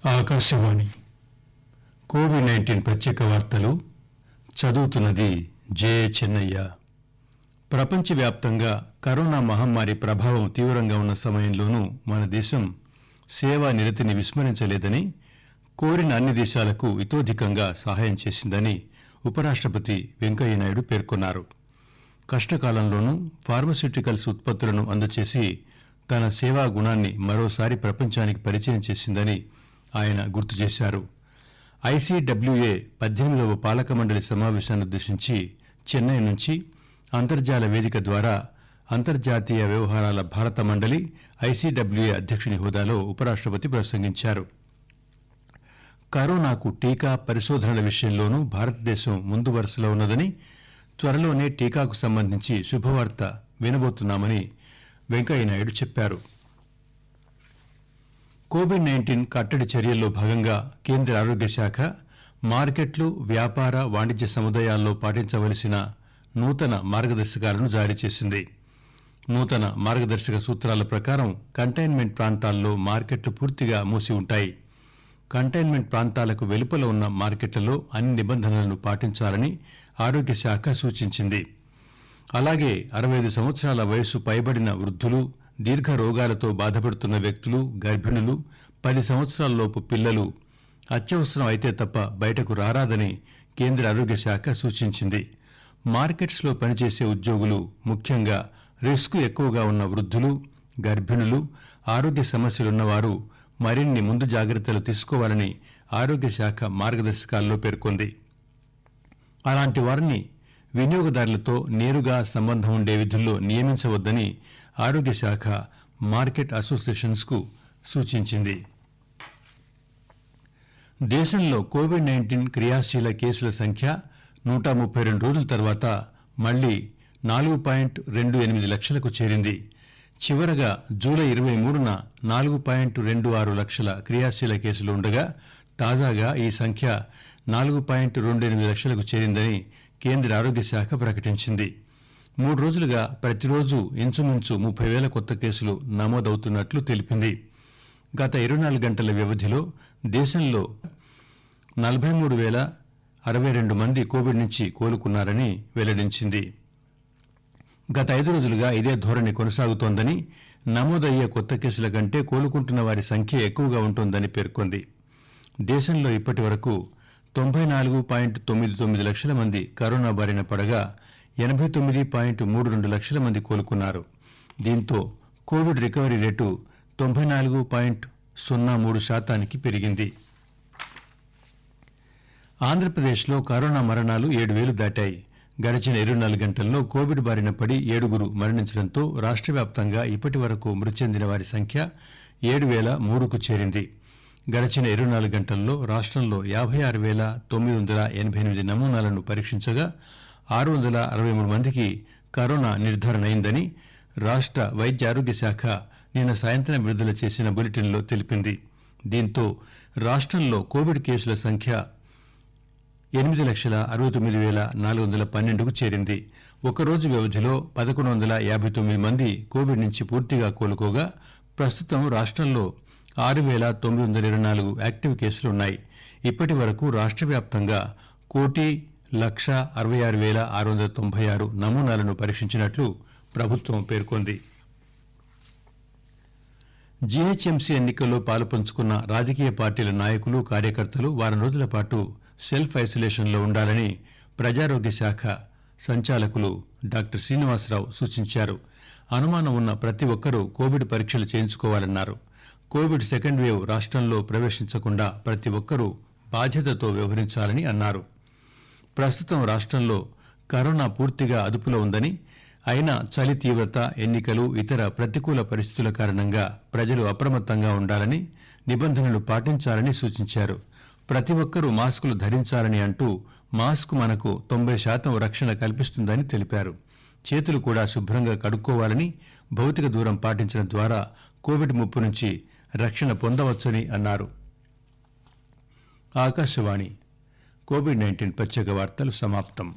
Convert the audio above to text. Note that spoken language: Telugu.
ఆకాశవాణి కోవిడ్-19 ప్రత్యేక వార్తలు చదువుతున్నది జే చెన్నయ్య. ప్రపంచవ్యాప్తంగా కరోనా మహమ్మారి ప్రభావం తీవ్రంగా ఉన్న సమయంలోనూ మన దేశం సేవా నిరతిని విస్మరించలేదని, కోరిన అన్ని దేశాలకు ఇతోధికంగా సహాయం చేసిందని ఉపరాష్ట్రపతి వెంకయ్యనాయుడు పేర్కొన్నారు. కష్టకాలంలోనూ ఫార్మాస్యూటికల్స్ ఉత్పత్తులను అందచేసి తన సేవా గుణాన్ని మరోసారి ప్రపంచానికి పరిచయం చేసిందని ఆయన గుర్తు చేశారు. ఐసీడబ్ల్యూఏ 18వ పాలక మండలి సమావేశాన్నుద్దేశించి చెన్నై నుంచి అంతర్జాల వేదిక ద్వారా అంతర్జాతీయ వ్యవహారాల భారత మండలి ఐసీడబ్ల్యూఏ అధ్యక్షుని హోదాలో ఉపరాష్ట్రపతి ప్రసంగించారు. కరోనాకు టీకా పరిశోధనల విషయంలోనూ భారతదేశం ముందు వరుసలో ఉన్నదని, త్వరలోనే టీకాకు సంబంధించి శుభవార్త వినబోతున్నామని వెంకయ్యనాయుడు చెప్పారు. కోవిడ్-19 కట్టడి చర్యల్లో భాగంగా కేంద్ర ఆరోగ్య శాఖ మార్కెట్లు, వ్యాపార, వాణిజ్య సముదాయాల్లో పాటించవలసిన నూతన మార్గదర్శకాలను జారీ చేసింది. నూతన మార్గదర్శక సూత్రాల ప్రకారం కంటైన్మెంట్ ప్రాంతాల్లో మార్కెట్లు పూర్తిగా మూసి ఉంటాయి. కంటైన్మెంట్ ప్రాంతాలకు వెలుపల ఉన్న మార్కెట్లలో అన్ని నిబంధనలను పాటించాలని ఆరోగ్య శాఖ సూచించింది. అలాగే 65 సంవత్సరాల వయసు పైబడిన వృద్ధులు, దీర్ఘ రోగాలతో బాధపడుతున్న వ్యక్తులు, గర్భిణులు, 10 సంవత్సరాలలోపు పిల్లలు అత్యవసరం అయితే తప్ప బయటకు రారాదని కేంద్ర ఆరోగ్య శాఖ సూచించింది. మార్కెట్స్లో పనిచేసే ఉద్యోగులు, ముఖ్యంగా రిస్క్ ఎక్కువగా ఉన్న వృద్ధులు, గర్భిణులు, ఆరోగ్య సమస్యలున్నవారు మరిన్ని ముందు జాగ్రత్తలు తీసుకోవాలని ఆరోగ్య శాఖ మార్గదర్శకాల్లో పేర్కొంది. అలాంటి వారిని వినియోగదారులతో నేరుగా సంబంధం ఉండే విధుల్లో నియమించవద్దని ఆరోగ్య శాఖ మార్కెట్ అసోసియేషన్స్ కు సూచించింది. దేశంలో కోవిడ్-19 క్రియాశీల కేసుల సంఖ్య 132 రోజుల తర్వాత మళ్లీ 4.28 లక్షలకు చేరింది. చివరగా జూలై 23న 4.26 లక్షల క్రియాశీల కేసులు ఉండగా, తాజాగా ఈ సంఖ్య 4.28 లక్షలకు చేరిందని కేంద్ర ఆరోగ్య శాఖ ప్రకటించింది. 3 రోజులుగా ప్రతిరోజు ఇంచుమించు 30,000 కొత్త కేసులు నమోదవుతున్నట్లు తెలిపింది. గత 24 గంటల వ్యవధిలో దేశంలో 43,062 మంది కోవిడ్ నుంచి కోలుకున్నారని వెల్లడించింది. గత 5 రోజులుగా ఇదే ధోరణి కొనసాగుతోందని, నమోదయ్యే కొత్త కేసుల కంటే కోలుకుంటున్న వారి సంఖ్య ఎక్కువగా ఉంటోందని పేర్కొంది. దేశంలో ఇప్పటి వరకు 94.99 లక్షల మంది కరోనా బారిన పడగా 89.32 లక్షల మంది కోలుకున్నారు. దీంతో కోవిడ్ రికవరీ రేటు 94.03% పెరిగింది. ఆంధ్రప్రదేశ్లో కరోనా మరణాలు 7,000 దాటాయి. గడిచిన 24 గంటల్లో కోవిడ్ బారిన పడి 7 మరణించడంతో రాష్ట్ర వ్యాప్తంగా ఇప్పటి వరకు మృతి చెందిన వారి సంఖ్య 7,003కు చేరింది. గడిచిన 24 గంటల్లో రాష్ట్రంలో 56,988 నమూనాలను పరీక్షించగా 663 మందికి కరోనా నిర్ధారణ అయిందని రాష్ట్ర వైద్య ఆరోగ్య శాఖ నిన్న సాయంత్రం విడుదల చేసిన బులెటిన్లో తెలిపింది. దీంతో రాష్ట్రంలో కోవిడ్ కేసుల సంఖ్య 8,69,412కు చేరింది. ఒకరోజు వ్యవధిలో 1,159 మంది కోవిడ్ నుంచి పూర్తిగా కోలుకోగా, ప్రస్తుతం రాష్ట్రంలో 6,924 యాక్టివ్ కేసులున్నాయి. ఇప్పటి వరకు రాష్ట్ర వ్యాప్తంగా 1,66,696 నమూనాలను పరీక్షించినట్లు ప్రభుత్వం పేర్కొంది. జీహెచ్ఎంసీ ఎన్నికల్లో పాలుపంచుకున్న రాజకీయ పార్టీల నాయకులు, కార్యకర్తలు వారం రోజుల పాటు సెల్ఫ్ ఐసోలేషన్లో ఉండాలని ప్రజారోగ్య శాఖ సంచాలకులు డాక్టర్ శ్రీనివాసరావు సూచించారు. అనుమానం ఉన్న ప్రతి ఒక్కరూ కోవిడ్ పరీక్షలు చేయించుకోవాలన్నారు. కోవిడ్ సెకండ్ వేవ్ రాష్ట్రంలో ప్రవేశించకుండా ప్రతి ఒక్కరూ బాధ్యతతో వ్యవహరించాలని అన్నారు. ప్రస్తుతం రాష్ట్రంలో కరోనా పూర్తిగా అదుపులో ఉందని, అయినా చలి తీవ్రత, ఎన్నికలు, ఇతర ప్రతికూల పరిస్థితుల కారణంగా ప్రజలు అప్రమత్తంగా ఉండాలని, నిబంధనలు పాటించాలని సూచించారు. ప్రతి ఒక్కరూ మాస్కులు ధరించాలని అంటూ మాస్క్ మనకు 90% రక్షణ కల్పిస్తుందని తెలిపారు. చేతులు కూడా శుభ్రంగా కడుక్కోవాలని, భౌతిక దూరం పాటించడం ద్వారా కోవిడ్ ముప్పు నుంచి రక్షణ పొందవచ్చని అన్నారు. ఆకాశవాణి కోవిడ్-19 ప్రత్యేక వార్తలు సమాప్తం.